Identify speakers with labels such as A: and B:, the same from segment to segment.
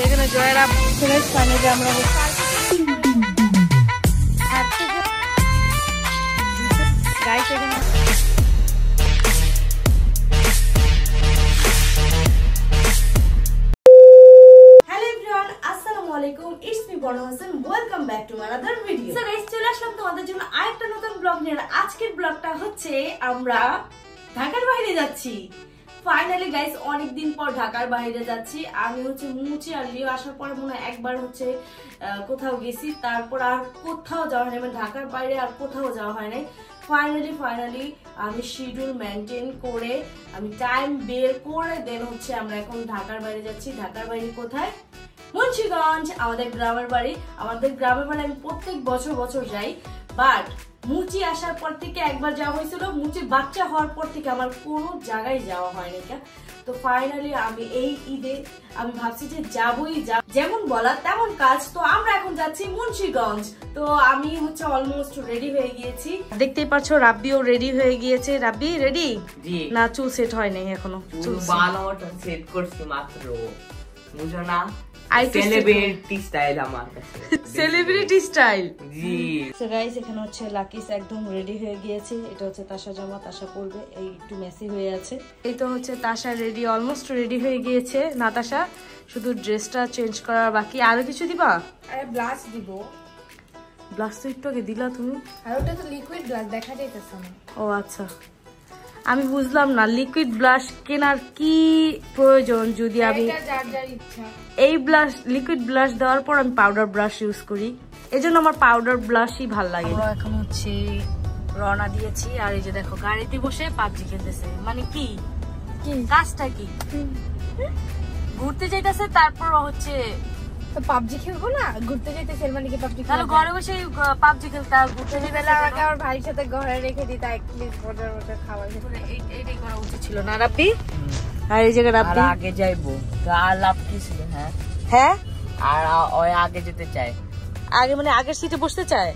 A: এখানে জয়েরা ফাইনালি আমরা গাইস এখানে
B: welcome back to another video. So guys চলে আসলাম তোমাদের জন্য আরেকটা নতুন ব্লগ নিয়ে। আজকের ব্লগটা হচ্ছে আমরা ঢাকার বাইরে যাচ্ছি। ফাইনালি গাইস অনেকদিন পর ঢাকার বাইরে যাচ্ছি। আমি হচ্ছে মুচি আর লিও আসার পর মনে হয় একবার হচ্ছে কোথাও গেছি, তারপর আর কোথাও যাওয়া হয়নি, মানে ঢাকার বাইরে আর কোথাও যাওয়া হয় নাই। ফাইনালি আমি শিডিউল মেনটেন করে আমি টাইম বের করে দেন হচ্ছে আমরা এখন ঢাকার বাইরে যাচ্ছি। ঢাকার বাইরে কোথায়? মুন্সিগঞ্জ, আমাদের গ্রামের বাড়ি। আমাদের গ্রামের বাড়ি আমি প্রত্যেক বছর যাই, বাট মুচি আসার পর থেকে একবার যাওয়া হয়েছিল। মুচির বাচ্চা হওয়ার পর থেকে আমার কোনো জায়গায় যাওয়া হয়নি। তো ফাইনালি আমি এই ঈদে আমি ভাবছি যে যাবই, যেমন বলা তেমন কাজ। তো আমরা এখন যাচ্ছি মুন্সিগঞ্জ। তো আমি হচ্ছে অলমোস্ট রেডি হয়ে গিয়েছি, দেখতেই পাচ্ছ। রাব্বিও রেডি হয়ে গিয়েছে। রাব্বি রেডি? না, চুল সেট হয় নাই এখনো। চুল ভালো সেট করছি মাত্র, বুঝো না? সেলিব্রিটি স্টাইল আমার কাছে, সেলিব্রিটি স্টাইল। জি সো গাইস এখানে হচ্ছে লাকিস একদম রেডি হয়ে গিয়েছে। এটা হচ্ছে তাশা জামা, তাশা পরবে। এই একটু মেসি হয়ে আছে। এই তো হচ্ছে তাশা রেডি, অলমোস্ট রেডি হয়ে গিয়েছে। নাতাশা শুধু ড্রেসটা চেঞ্জ করার বাকি। আরো কিছু দিবা?
A: আরে ব্লাশ দিব।
B: ব্লাশ তো একটু আগে দিলা তুমি। আর
A: ওটা তো লিকুইড ব্লাশ, দেখা যাইতেছে না।
B: ও আচ্ছা, আমি বুঝলাম না লিকুইড ব্লাশ কেনার কি প্রয়োজন। যদি আমি এই ব্লাশ লিকুইড ব্লাশ দেওয়ার পর আমি পাউডার ব্রাশ ইউজ করি, এজন্য আমার পাউডার ব্লাশই ভাল লাগে। এখন হচ্ছে রওনা দিয়েছি, আর এই যে দেখো গাড়িতে বসে পাবজি খেলতেছে। মানে কি কাজটা কি? ঘুরতে যাইতেছে, তারপর হচ্ছে
A: পাবজি খেলবো না, ঘুরতে যাইতেছে। মানে কি পাবজি
B: খেলবো? ঘরে বসে পাবজি খেলতে। আর ঘুরতে বেলা
A: আমাকে আমার ভাইয়ের সাথে ঘরে রেখে দিতা, এটলিস্ট বড় খাওয়া
B: এইটাই করা উচিত ছিল না রাব্বি? আর এই জায়গা রাব্বি
C: আগে যাইবো, আর লাভ কি ছিল?
B: হ্যাঁ
C: আর ওই আগে যেতে চায়।
B: আগে মানে আগের সিটে বসতে চায়?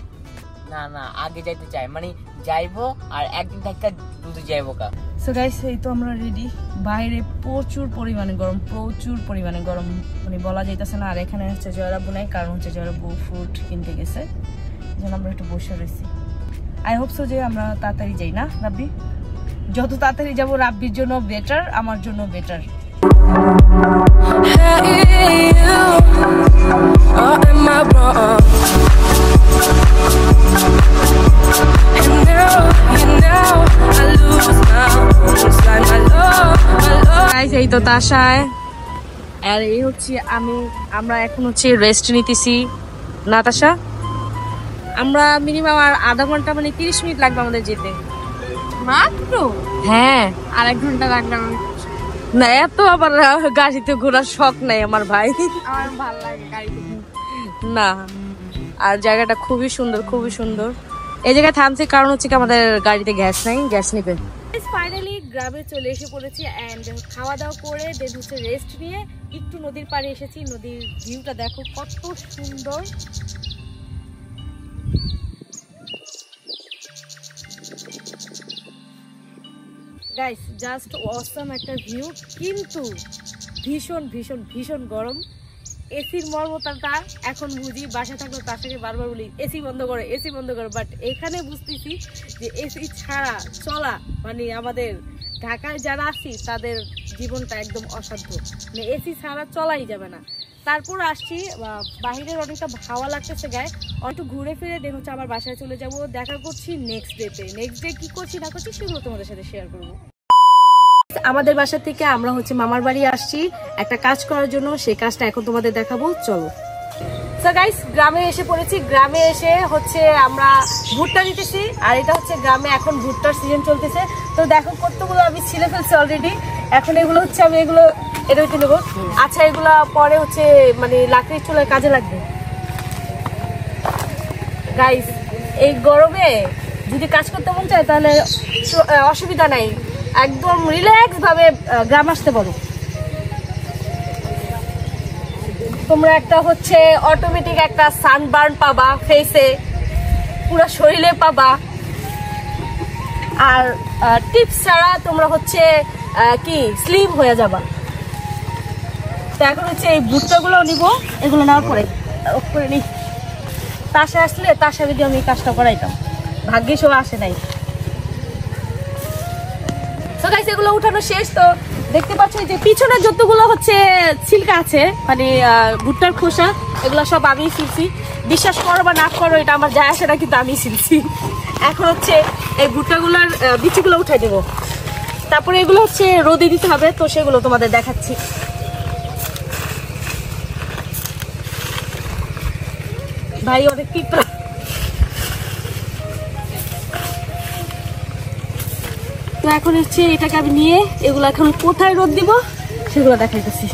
C: না আগে যাইতে চায়, মানে যাইবো আর একদিন থাকতে দুটো যাইবো কা।
B: সো গাইস এই তো আমরা রেডি। বাইরে প্রচুর পরিমাণে গরম, মানে বলা যাইতেছে না। আর এখানে হচ্ছে জয়রাব্বু নাই, কারণ হচ্ছে জয়রাব্বু ফ্রুট কিনতে গেছে, এই জন্য আমরা একটু বসে রয়েছি। আই হোপ সো যে আমরা তাড়াতাড়ি যাই না রাব্বি? যত তাড়াতাড়ি যাবো রাব্বির জন্য বেটার, আমার জন্য বেটার। এই তো তাশায়, আর এই হচ্ছে আমরা এখন হচ্ছে রেস্ট নিতেছি। নাতাশা আমরা মিনিমাম আর আধা ঘন্টা, মানে 30 মিনিট লাগবে আমাদের যেতে
A: মাত্র।
B: হ্যাঁ,
A: আর 1 ঘন্টা লাগবে
B: না। এত আবার গাড়িতে ঘোরার শখ নাই আমার ভাই।
A: আমার ভালো লাগে গাড়িতে
B: না। আর জায়গাটা খুবই সুন্দর। এই জায়গায় থামছে কারণ হচ্ছে কি আমাদের গাড়িতে গ্যাস নাই, গ্যাস নিবে। ফাইনালি গ্রামে চলে এসে পড়েছি, এন্ড খাওয়া দাওয়া করে দেন হচ্ছে রেস্ট নিয়ে একটু নদীর পাড়ে এসেছি। নদীর ভিউটা দেখো কত সুন্দর। গাইস জাস্ট অসাম একটা ভিউ, কিন্তু ভীষণ গরম। এসির মর্মতাটা এখন বুঝি। বাসা থাকলে তার সাথে বারবার বলি এসি বন্ধ করো, বাট এখানে বুঝতেছি যে এসি ছাড়া চলা মানে আমাদের ঢাকায় যারা আছি তাদের জীবনটা একদম অসাধ্য, মানে এসি ছাড়া চলাই যাবে না। তারপর আসছি, বাহিরের অনেকটা হাওয়া লাগতেছে গায়ে, একটু ঘুরে ফিরে দেন হচ্ছে আমার বাসায় চলে যাব। দেখা করছি নেক্সট ডে কি করছি না করছি সেগুলো তোমাদের সাথে শেয়ার করবো। আমাদের বাসা থেকে আমরা হচ্ছে মামার বাড়ি আসছি একটা কাজ করার জন্য, সেই কাজটা এখন তোমাদের দেখাবো, চলো। সো গাইস গ্রামে এসে পড়েছি। গ্রামে এসে হচ্ছে আমরা ভুট্টা দিতেছি, আর এটা হচ্ছে গ্রামে এখন ভুট্টার সিজন চলতেছে। তো দেখো কতগুলো আমি ছিলে ফেলছি অলরেডি। এখন এগুলো হচ্ছে আমি এটা হচ্ছে নেবো। আচ্ছা, এগুলা পরে হচ্ছে মানে লাকড়ির চুলায় কাজে লাগবে। গাইস এই গরমে যদি কাজ করতে মন চায় তাহলে অসুবিধা নাই, একদম রিল্যাক্স ভাবে গ্রাম আসতে পারো। তোমরা একটা হচ্ছে অটোমেটিক একটা সানবার্ন পাবা ফেসে, পুরো শরীরে পাবা। আর টিপস ছাড়া তোমরা হচ্ছে কি স্লিম হয়ে যাবা। তো এখন হচ্ছে এই ভুট্টাগুলো নিব, এগুলো নেওয়ার পরে অফ করে নিই। তাসে আসলে তাসে যদি আমি কাজটা করাইতাম, ভাগ্যে সব আসে নাই। তো গাইস এগুলো উঠানো শেষ। তো দেখতে পাচ্ছ যে পিছনে যতগুলো হচ্ছে ছিলকা আছে মানে ভুট্টার খোসা, এগুলো সব আমি ছিলছি। বিশ্বাস করো বা না করো, এটা আমার যায় আসে না, কিন্তু আমি ছিলছি। এখন হচ্ছে এই ভুট্টাগুলোর বিচিগুলো উঠাই দেবো, তারপরে এগুলো হচ্ছে রোদে দিতে হবে, তো সেগুলো তোমাদের দেখাচ্ছি। ভাই অনেক পিঁপড়া। তো এখন হচ্ছে এটাকে আমি নিয়ে এগুলো এখন কোথায় রোদ দিব সেগুলো দেখাইতেছি।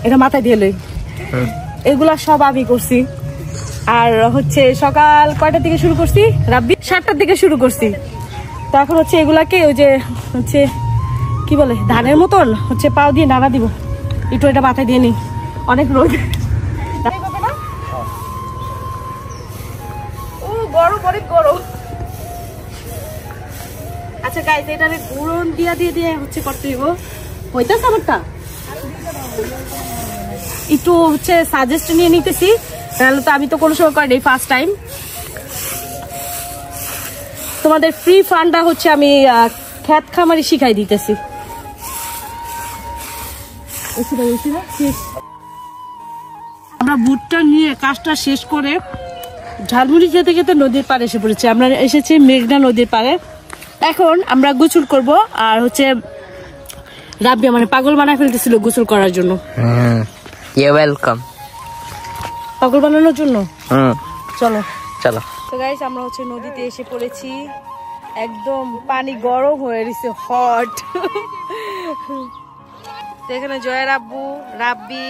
B: এটা মাথায় দিয়ে লই, এগুলা সব আমি করছি। আর হচ্ছে সকাল কয়টার দিকে শুরু করছি, রাব্বি 7টার দিকে শুরু করছি। তো এখন হচ্ছে এগুলাকে ওই যে হচ্ছে কি বলে ধানের মতন হচ্ছে পাও দিয়ে নাড়া দিব। একটু এটা মাথায় দিয়ে নি, অনেক রোদ। ও গরম, অনেক গরম। আচ্ছা গাইস, এটা গুঁড়ন দিয়া দিয়ে দিয়ে হচ্ছে করতে দিব। হইতেছে আমারটা একটু হচ্ছে সাজেস্ট নিয়ে নিতেছি, তাহলে তো আমি তো কোনো সময় করিনি, ফার্স্ট টাইম। তোমাদের ফ্রি ফান্ডটা হচ্ছে আমি খেত খামারি শিখাই দিতেছি। আমরা ভুট্টা নিয়ে কাজটা শেষ করে ঝালমুড়ি যেতে যেতে নদীর পাড়ে এসে পড়েছি। আমরা এসেছি মেঘনা নদীর পাড়ে। এখন আমরা গোসল করব, আর হচ্ছে রাব্বি মানে পাগল বানায় ফেলতেছিল গোসল করার জন্য।
C: ওয়েলকাম।
B: পাগল বানানোর জন্য চলো
C: চলো।
B: তো গাইস আমরা হচ্ছে নদীতে এসে পড়েছি, একদম পানি গরম হয়ে গেছে, হট। তো এখানে জয়ের আব্বু, রাব্বি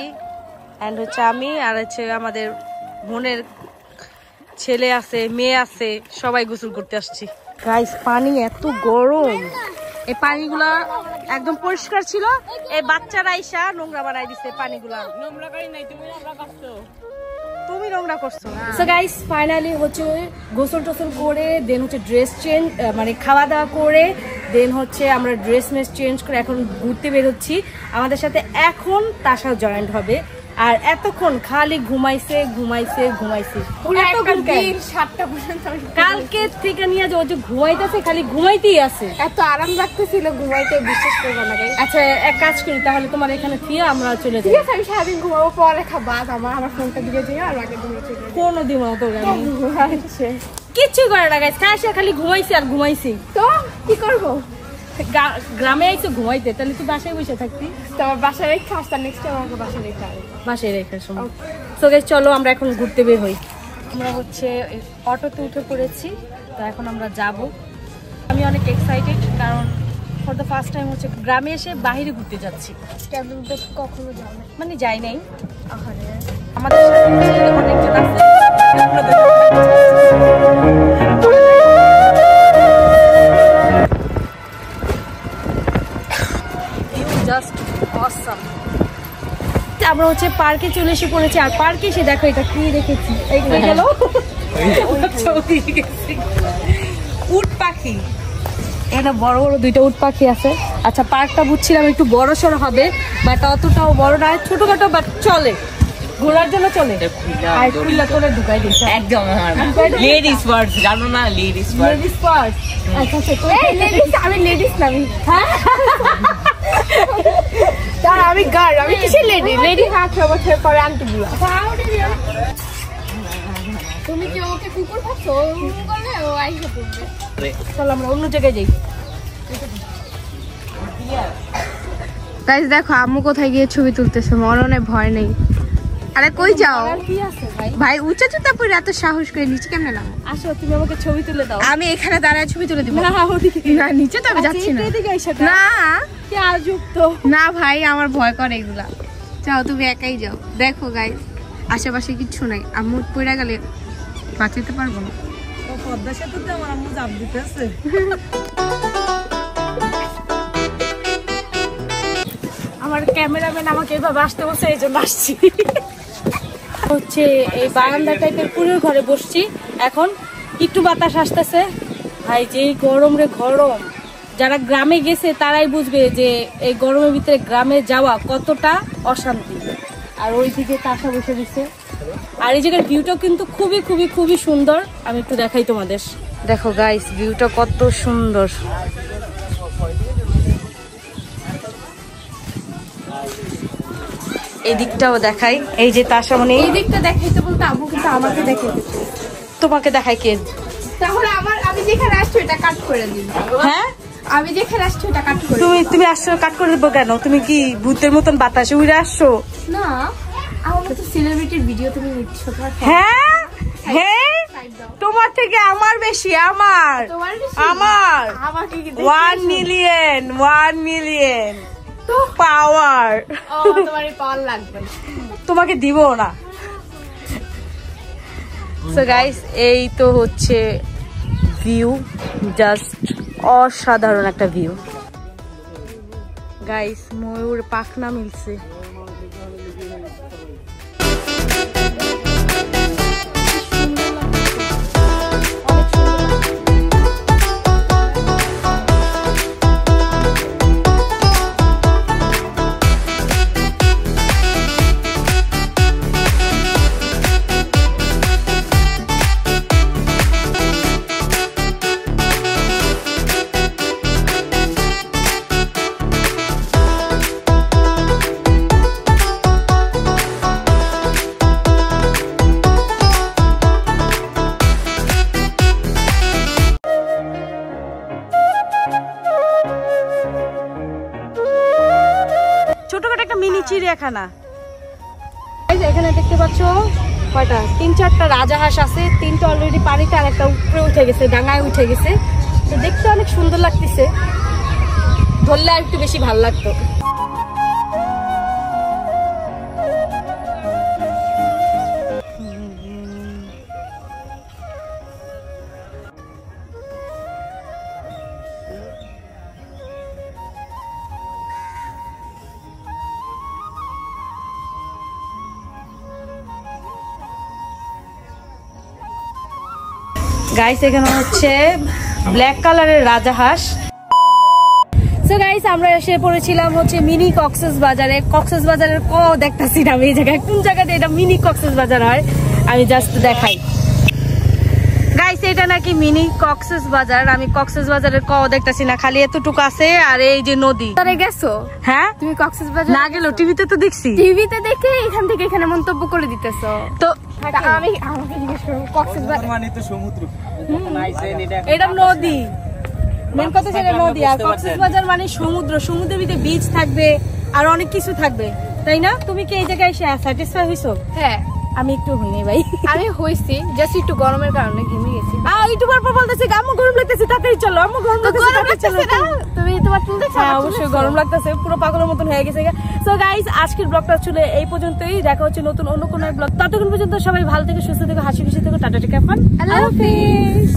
B: এন্ড হচ্ছে আমি, আর হচ্ছে আমাদের বোনের ছেলে আছে, মেয়ে আছে, সবাই গোসল করতে আসছি। গাইস পানি এত গরম, এই পানিগুলা একদম পরিষ্কার ছিল, এই বাচ্চারা আইসা নোংরা বানাই দিছে পানিগুলা। নোংরা করি নাই, তুমি নোংরা করছো, তুমি নোংরা করছো। সো গাইস ফাইনালি হচ্ছে গোসল টোসল করে দেন হচ্ছে ড্রেস চেঞ্জ মানে খাওয়া দাওয়া করে দেন হচ্ছে আমরা ড্রেস মেস চেঞ্জ করে এখন ঘুরতে বেরোচ্ছি। আমাদের সাথে এখন তাসা জয়েন্ট হবে, আর এতক্ষণ খালি ঘুমাইছে ঘুমাইছে ঘুমাইছে। কালকে থেকে নিয়ে যে ও যে ঘুমাইতেছে, খালি ঘুমাইতেই আছে,
A: এত আরাম লাগতেছিল ঘুমাইতে, বিশ্বাস করবো না।
B: আচ্ছা এক কাজ করি তাহলে, তোমার এখানে ফিরে আমরা চলে যাই।
A: আমি সারাদিন ঘুমাবো, পরে খাবার আমার ফোনটা দিকে যাই আর আগে ঘুমিয়ে চলে যাই।
B: কোনো দিব না তোর কিচ্ছু করে না গাইস, খালি ঘুমাইছি আর ঘুমাইছি।
A: তো কি করবো,
B: গ্রামে আইসো ঘুমাইতে, তাহলে তুই বাসায় বসে থাকতি।
A: তোমার বাসায় রেখে আসতা, নেক্সট টাইম আমাকে বাসায় রেখে আসবে,
B: বাসায় রেখে সময়। তো গাইস চলো আমরা এখন ঘুরতে বের হই। আমরা হচ্ছে অটোতে উঠে পড়েছি, তো এখন আমরা যাব। আমি অনেক এক্সাইটেড, কারণ ফর দ্য ফার্স্ট টাইম হচ্ছে গ্রামে এসে বাইরে ঘুরতে যাচ্ছি।
A: কখনো যাও না
B: মানে যাই নাই, আমাদের সাথে অনেকজন আছে। Just awesome. আমরা হচ্ছে পার্কে চলে এসে পড়েছি, আর পার্কে এসে দেখো এটা কি রেখেছি, এইটা গেল উট পাখি। এটা বড় বড় দুইটা উট পাখি আছে। আচ্ছা পার্কটা বুঝছিলাম একটু বড় সড়ো হবে, বাট অতটাও বড় না, ছোটখাটো, বাট চলে, ঘোরার জন্য চলে। আর খুললা তোলে ঢুকাই দিচ্ছে
C: একদম লেডিস ফার্স্ট, জানো না লেডিস ফার্স্ট।
B: Ladies first. আচ্ছা
A: লেডিস, আমি লেডিস না, আমি
B: হ্যাঁ
A: আমি গার্ল, আমি কিসের লেডি? লেডি 18 বছর পরে আনতে দিবা। তুমি কি ওকে কুকুর ভাবছো? ও করবে, ও আইসা পড়বে।
B: চল আমরা অন্য জায়গায় যাই।
A: গাইস দেখো আম্মু কোথায় গিয়ে ছবি তুলতেছে, মরণে ভয় নেই। আরে কই যাও
B: কি আছে ভাই?
A: ভাই উঁচা জুতা পরে এত সাহস করে নিচে কেমনে নামো?
B: আসো তুমি আমাকে ছবি তুলে দাও।
A: আমি এখানে দাঁড়ায় ছবি তুলে দিব।
B: না ওদিকে
A: না নিচে তো আমি যাচ্ছি না।
B: এদিকে আইসা
A: না
B: কি আজব তো।
A: না ভাই আমার ভয় করে এগুলা। যাও তুমি একাই যাও। দেখো গাইস আশেপাশে কিচ্ছু নাই, আম্মু পড়ে গেলে বাঁচাতে পারবো না।
B: ও পদ্মা সেতুতে আমার আম্মু জাপ দিতেছে। আমার ক্যামেরাম্যান আমাকে এভাবে আসতে বলছে, এই জন্য আসছি। হচ্ছে এই বারান্দা টাইপের পুরোর ঘরে বসছি এখন, একটু বাতাস আসতেছে। ভাই যেই গরম রে গরম, যারা গ্রামে গেছে তারাই বুঝবে যে এই গরমের ভিতরে গ্রামে যাওয়া কতটা অশান্তি। আর ওইদিকে তাসা বসে দিচ্ছে, আর এই জায়গার ভিউটাও কিন্তু খুবই খুবই খুবই সুন্দর। আমি একটু দেখাই তোমাদের, দেখো গাইস ভিউটা কত সুন্দর। এই দিকটাও দেখাই, এই যে তাসা মানে
A: এই দিকটা দেখাইতে বলতে আম্মু কিন্তু আমাকে দেখাইতে,
B: তোমাকে দেখাই কে?
A: তাহলে আমি যেখানে আসছি এটা কাট করে দিন।
B: হ্যাঁ
A: আমি যেখানে আসছি এটা কাট করে।
B: তুমি আসছো কাট করে দেবো কেন? তুমি কি ভূতের মতন বাতাসে উড়ে আসছো?
A: না, আমার মতো সেলিব্রিটির ভিডিও তুমি নিচ্ছ।
B: হ্যাঁ হ্যাঁ, তোমার থেকে আমার বেশি, আমার
A: আমাকে
B: 1 মিলিয়ন পাওয়ার।
A: তোমার পাওয়ার লাগবে না,
B: তোমাকে দিব না। সো গাইস এই তো হচ্ছে ভিউ, জাস্ট অসাধারণ একটা ভিউ। গাইস ময়ূর পাখনা মিলছে। ছোটখাটো একটা মিনি চিড়িয়াখানা। এখানে দেখতে পাচ্ছ কয়টা, 3-4টা রাজাহাঁস আছে। 3টা অলরেডি পানিতে, আর একটা উপরে উঠে গেছে, ডাঙায় উঠে গেছে। তো দেখতে অনেক সুন্দর লাগতেছে, ধরলে আর একটু বেশি ভালো লাগতো। গাইস এখানে হচ্ছে ব্ল্যাক কালারের রাজাহাঁস। সো গাইস আমরা এসে পড়েছিলাম হচ্ছে মিনি কক্সবাজারে। কক্সবাজারের দেখতেছি না আমি এই জায়গায়, কোন জায়গাতে এটা মিনি কক্সবাজার হয় আমি জাস্ট দেখাই। গাইস এটা নাকি মিনি কক্সবাজার, আমি কক্সবাজারের দেখতেছি না, খালি এতটুকু আছে। আর এই যে নদী।
A: তারে গেছো?
B: হ্যাঁ
A: তুমি কক্সবাজার
B: না গেলো, টিভিতে তো দেখছি।
A: টিভিতে দেখে এখান থেকে এখানে মন্তব্য করে দিতেছো
B: তো।
A: আমাকে জিজ্ঞেস করো কক্সবাজার
C: মানে তো সমুদ্র,
B: এটা নদী, মেন কথা ছিল নদী। আর কক্সবাজার মানে সমুদ্র, সমুদ্রের ভিতরে বিচ থাকবে আর অনেক কিছু থাকবে, তাই না? তুমি কি এই জায়গায় এসে স্যাটিসফাই হইছো?
A: হ্যাঁ
B: আমি একটু হইনি ভাই,
A: আমি হইছি, জাস্ট একটু গরমের কারণে ঘেমে গেছি।
B: ইউটিউবার পর বলতেছে আম্মু গরম লাগতেছে, তাড়াতাড়ি চলো। আম্মু গরম লাগতেছে না,
A: তুমি তোমার চুল দেখছো?
B: হ্যাঁ অবশ্যই গরম লাগতেছে, পুরো পাগলের মতন হয়ে গেছে। সো গাইস আজকের ব্লগটা ছিল এই পর্যন্তই, দেখা হচ্ছে নতুন অন্য কোনো ব্লগ। ততক্ষণ পর্যন্ত সবাই ভালো থেকে সুস্থ থেকে হাসি খুশি থেকে টাটা টেকা পান।
A: আল্লাহ হাফেজ।